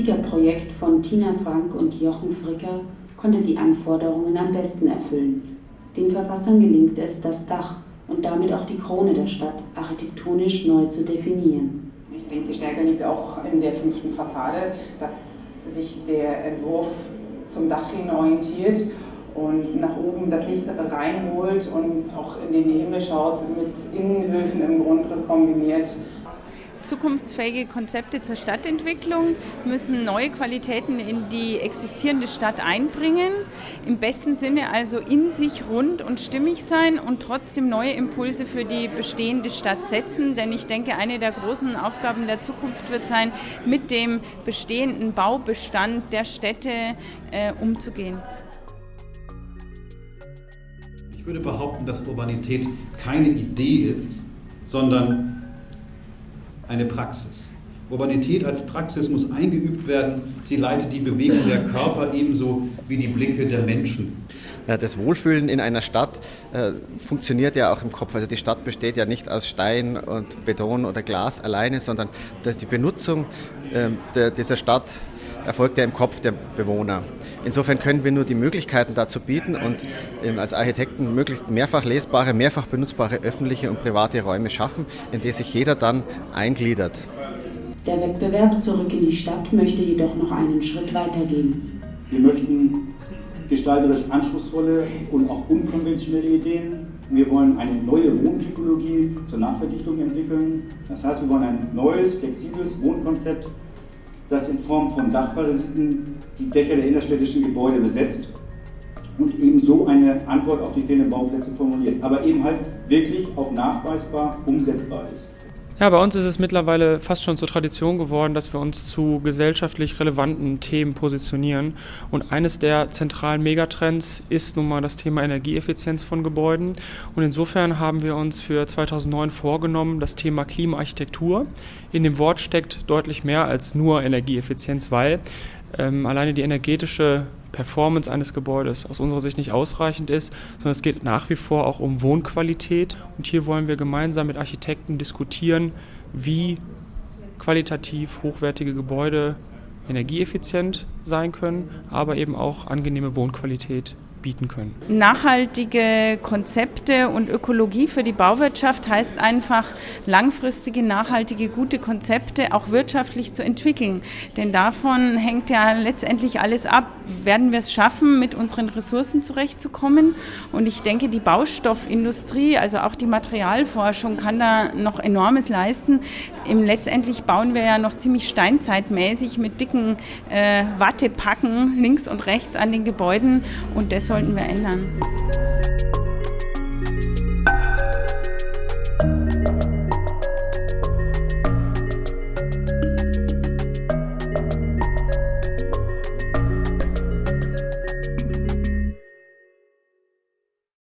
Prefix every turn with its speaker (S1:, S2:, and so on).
S1: Siegerprojekt von Tina Frank und Jochen Fricker konnte die Anforderungen am besten erfüllen. Den Verfassern gelingt es, das Dach und damit auch die Krone der Stadt architektonisch neu zu definieren.
S2: Ich denke, die Stärke liegt auch in der 5. Fassade, dass sich der Entwurf zum Dach hin orientiert und nach oben das Licht reinholt und auch in den Himmel schaut, mit Innenhöfen im Grundriss kombiniert.
S3: Zukunftsfähige Konzepte zur Stadtentwicklung müssen neue Qualitäten in die existierende Stadt einbringen, im besten Sinne also in sich rund und stimmig sein und trotzdem neue Impulse für die bestehende Stadt setzen, denn ich denke, eine der großen Aufgaben der Zukunft wird sein, mit dem bestehenden Baubestand der Städte umzugehen.
S4: Ich würde behaupten, dass Urbanität keine Idee ist, sondern eine Praxis. Urbanität als Praxis muss eingeübt werden. Sie leitet die Bewegung der Körper ebenso wie die Blicke der Menschen.
S5: Ja, das Wohlfühlen in einer Stadt funktioniert ja auch im Kopf. Also die Stadt besteht ja nicht aus Stein und Beton oder Glas alleine, sondern die Benutzung dieser Stadt erfolgt ja im Kopf der Bewohner. Insofern können wir nur die Möglichkeiten dazu bieten und als Architekten möglichst mehrfach lesbare, mehrfach benutzbare öffentliche und private Räume schaffen, in die sich jeder dann eingliedert.
S1: Der Wettbewerb zurück in die Stadt möchte jedoch noch einen Schritt weitergehen.
S6: Wir möchten gestalterisch anspruchsvolle und auch unkonventionelle Ideen. Wir wollen eine neue Wohntypologie zur Nachverdichtung entwickeln. Das heißt, wir wollen ein neues, flexibles Wohnkonzept, das in Form von Dachparasiten die Dächer der innerstädtischen Gebäude besetzt und eben so eine Antwort auf die fehlenden Bauplätze formuliert, aber eben halt wirklich auch nachweisbar umsetzbar ist.
S7: Ja, bei uns ist es mittlerweile fast schon zur Tradition geworden, dass wir uns zu gesellschaftlich relevanten Themen positionieren. Und eines der zentralen Megatrends ist nun mal das Thema Energieeffizienz von Gebäuden. Und insofern haben wir uns für 2009 vorgenommen, das Thema Klimaarchitektur. In dem Wort steckt deutlich mehr als nur Energieeffizienz, weil alleine die energetische Performance eines Gebäudes aus unserer Sicht nicht ausreichend ist, sondern es geht nach wie vor auch um Wohnqualität. Und hier wollen wir gemeinsam mit Architekten diskutieren, wie qualitativ hochwertige Gebäude energieeffizient sein können, aber eben auch angenehme Wohnqualität bieten können.
S3: Nachhaltige Konzepte und Ökologie für die Bauwirtschaft heißt einfach, langfristige, nachhaltige, gute Konzepte auch wirtschaftlich zu entwickeln. Denn davon hängt ja letztendlich alles ab. Werden wir es schaffen, mit unseren Ressourcen zurechtzukommen? Und ich denke, die Baustoffindustrie, also auch die Materialforschung, kann da noch Enormes leisten. Letztendlich bauen wir ja noch ziemlich steinzeitmäßig mit dicken Wattepacken links und rechts an den Gebäuden und das sollten wir ändern.